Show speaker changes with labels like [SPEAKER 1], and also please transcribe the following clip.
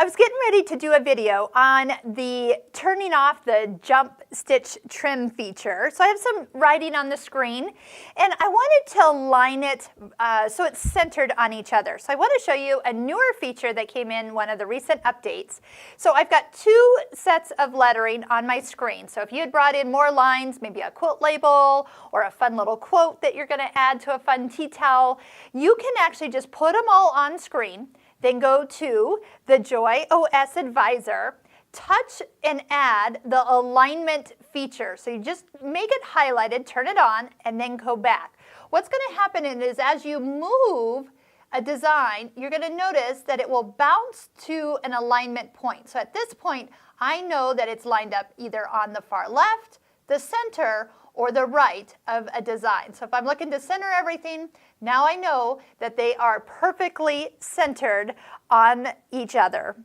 [SPEAKER 1] I was getting ready to do a video on the turning off the jump stitch trim feature. So I have some writing on the screen and I wanted to align it so it's centered on each other. So I want to show you a newer feature that came in one of the recent updates. So I've got two sets of lettering on my screen. So if you had brought in more lines, maybe a quilt label or a fun little quote that you're going to add to a fun tea towel, you can actually just put them all on screen. Then go to the Joy OS Advisor, touch and add the alignment feature. So you just make it highlighted, turn it on, and then go back. What's going to happen is as you move a design, you're going to notice that it will bounce to an alignment point. So at this point, I know that it's lined up either on the far left, the center, or the right of a design. So if I'm looking to center everything, now I know that they are perfectly centered on each other.